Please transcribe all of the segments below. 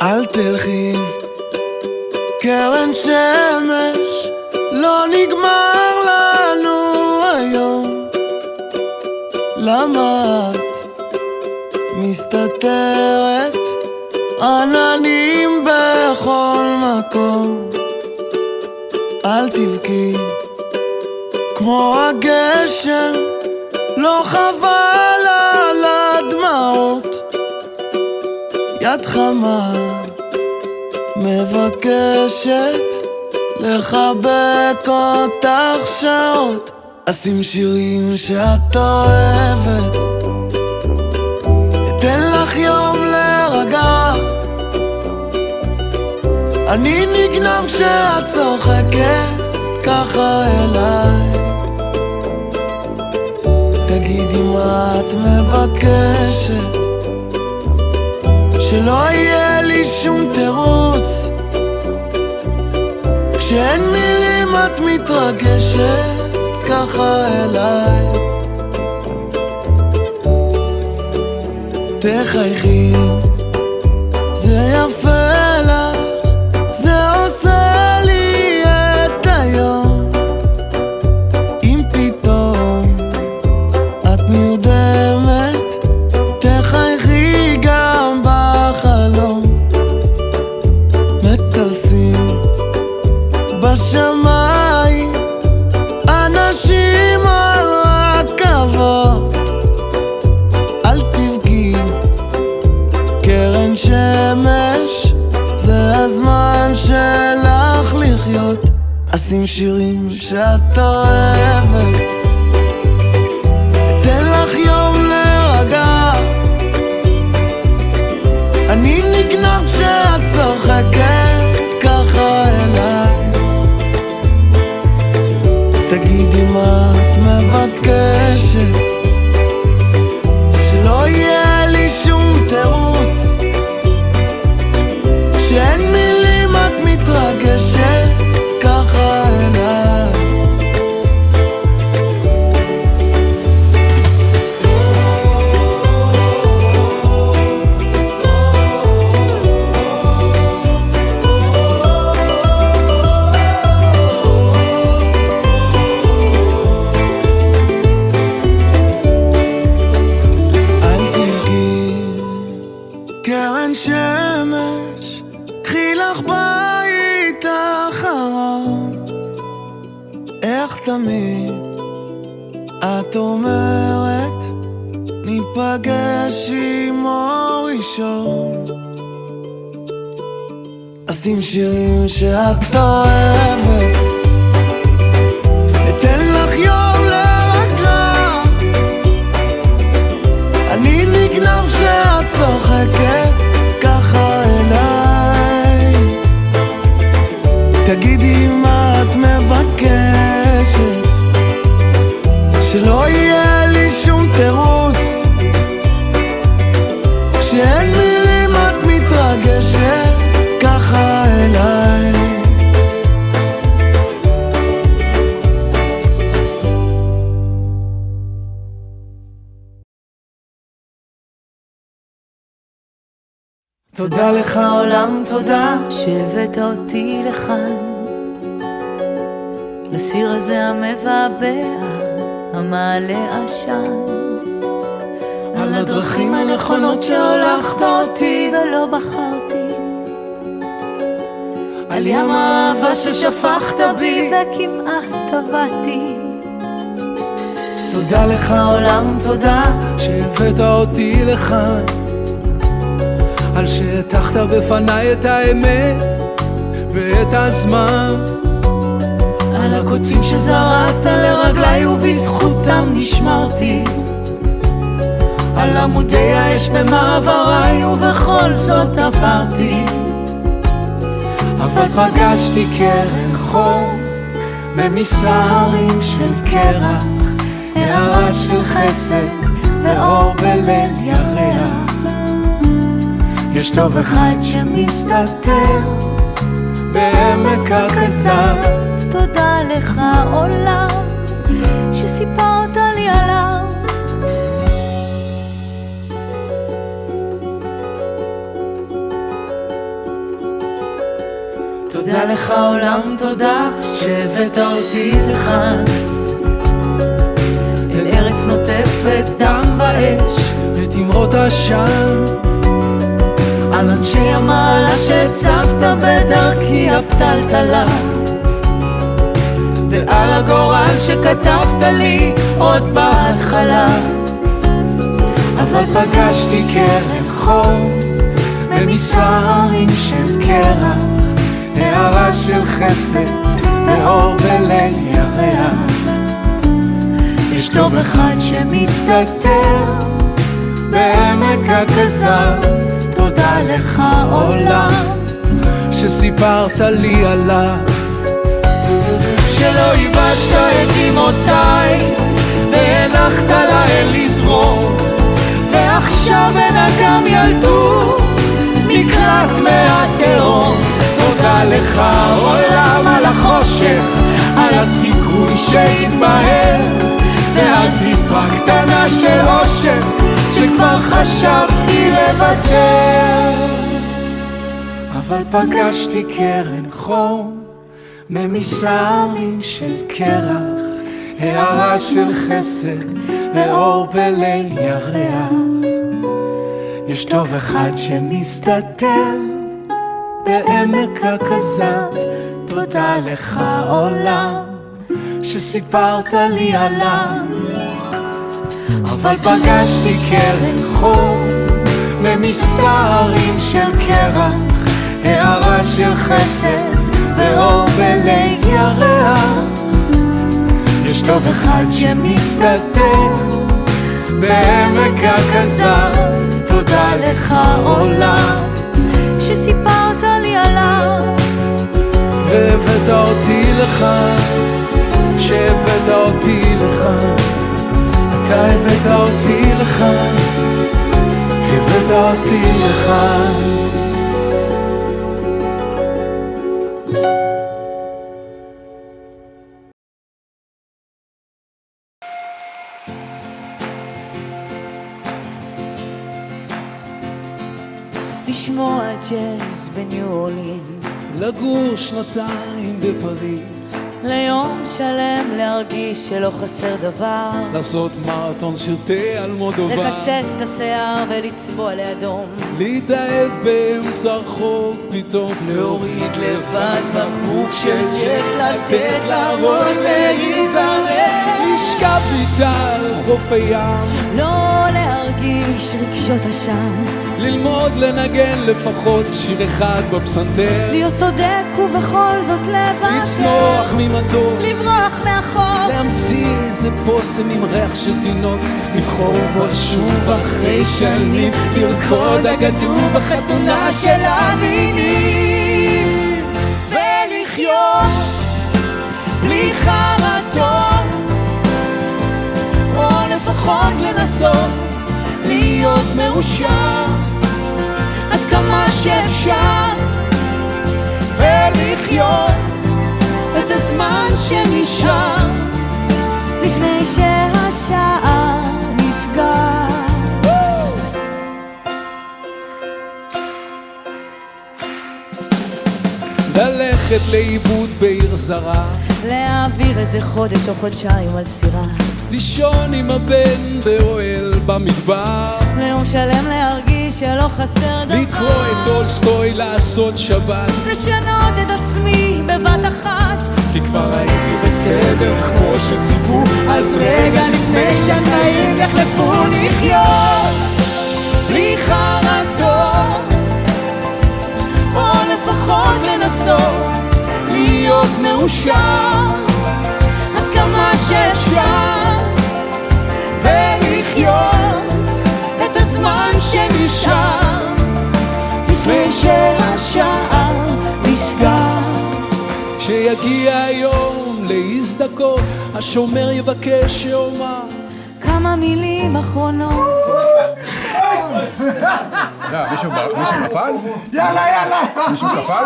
אל תלכי קרן שמש, לא נגמר לנו היום. למה את מסתתרת? עננים בכל מקום. אל תבכי כמו הגשם, לא חבל על הדמעות. יד חמה מבקשת לחבק אותך שעות. אשים שירים שאת אוהבת, אתן לך יום להירגע. אני נגנב כשאת צוחקת ככה אליי. תגידי מה את מבקשת, שלא יהיה לי שום תירוץ. כשאין מילים את מתרגשת ככה אליי. תחייכי, זה יפה לך, זה עושה לי את היום. אם פתאום את נרדמת, תחייכי גם בחלום. מטוסים בשמיים, אנשים על רכבות. אל תבכי קרן שמש, זה הזמן שלך לחיות. אשים שירים שאת אוהבת, אתן לך יום להירגע. אני נגנב כשאת צוחקת ככה אליי. תגידי מה את מבקשת, שלא יהיה לי שום תירוץ. כשאין מילים את מתרגשת ככה אליי. קרן שמש, קחי לך בית אחרון. איך תמיד את אומרת, ניפגש עם אור ראשון. אשים שירים שאת אוהבת, אתן לך יום להירגע. אני נגנב שאת צוחקת ככה אליי. תגידי מה את מבקשת, שלא יהיה לי שום תירוץ. כשאין מילים את מתרגשת ככה אליי. תודה לך עולם, תודה שהבאת אותי לכאן, לסיר הזה המבעבע, המעלה עשן, על הדרכים הנכונות שהולכת אותי ולא בחרתי, על ים האהבה ששפכת בי וכמעט טבעתי. תודה לך עולם, תודה שהבאת אותי לכאן, על שהטחת בפניי את האמת ואת הזמן, על הקוצים שזרעת לרגליי ובזכותם נשמרתי, על עמודי האש במעבריי ובכל זאת עברתי. אבל פגשתי קרן חום במסערים של קרח, הערה של חסד ואור בליל ירח. יש טוב אחד שמסתתר בעמק הכזב. תודה לך עולם שסיפרת לי עליו. תודה לך עולם, תודה שהבאת אותי לכאן, אל ארץ נוטפת דם ואש ותמרות עשן, על אנשי המעלה שהצבת בדרכי הפתלתלה, ועל הגורל שכתבת לי עוד בהתחלה. אבל פגשתי קרן חום במספרים של קרח, הערה של חסד ואור בליל ירח. יש טוב אחד שמסתתר בעמק הכזב, תודה לך עולם שסיפרת לי עליו, שלא ייבשת את אמותיי והנחת להן לזרום, ועכשיו אין אגם ילדות מקלט מהתהום. תודה לך עולם על החושך, על הסיכוי שהתבהר, ועל תקווה קטנה של אושר שכבר חשבתי לוותר. אבל פגשתי קרן חום ממסערים של קרח, הערה של חסד ואור בליל ירח. יש טוב אחד שמסתתר בעמק הכזב, תודה לך עולם שסיפרת לי עליו. אבל פגשתי קרן חום ממסערים של קרח, הערה של חסד ואור בליל ירח. יש טוב אחד שמסתתר בעמק הכזב, תודה לך עולם שסיפרת לי עליו, והבאת אותי לך, שהבאת אותי לך, אתה הבאת אותי לך, הבאת אותי לך. לשמוע ג'אז בניו אורלינס, לגור שנתיים בפריז, ליום שלם להרגיש שלא חסר דבר, לעשות מרתון שרתי על מודובה, לקצץ את השיער ולצבוע לאדום, להתאהב באמצע רחוב פתאום, להוריד לבד בקבוק של ג'ק, לתת לראש להיזרק, לשכב איתה על חוף הים, לא להרגיש רגשות אשם, ללמוד לנגן לפחות שיר אחד בפסנתר, להיות צודק ובכל זאת לוותר, לצנוח ממטוס, לברוח מהחוק, להמציא איזה פוסם עם ריח של תינוק, לבחור בו שוב אחרי שנים, לרקוד אגדו בחתונה של המינים, ולחיות בלי חרטות, או לפחות לנסות להיות מאושר עד כמה שאפשר, ולחיות את הזמן שנשאר לפני שהשעה נסגר. ללכת לאיבוד בעיר זרה, להעביר איזה חודש או חודשיים על סירה, לישון עם הבן באוהל במדבר, ליום שלם להרגיש שלא חסר דבר, לקרוא את טולסטוי, לעשות שבת, לשנות את עצמי בבת אחת, כי כבר הייתי בסדר כמו שציפו, אז רגע לפני שהחיים יחלפו, לחיות בלי חרטות, או לפחות לנסות להיות מאושר עד כמה שאפשר, ולחיות את הזמן שנשאר לפני שהשעה נסגר. כשיגיע היום להזדקות, השומר יבקש שאומר כמה מילים אחרונות. מישהו קפל? יאללה! מישהו קפל?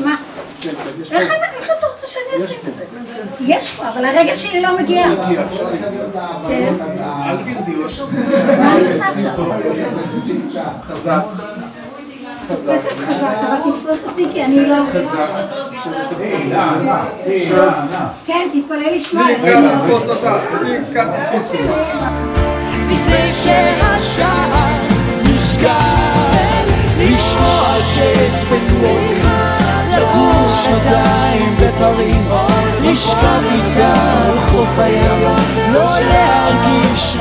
מה? איך אתה רוצה שאני אשים את זה? יש פה, אבל הרגל שלי לא מגיע. כן. אל תגידי. מה אני עושה עכשיו? חזק. תתפס את חזק, אבל תתפוס אותי כי אני לא... כן, תתפלל לשמוע. תתפוס אותה. תתפוס אותה. לפני שהשעה נסגר, לשמוע על צ'ייס בניו-אורלינס, לגור שנתיים בפריז, לשכב איתה על חוף הים, לא להרגיש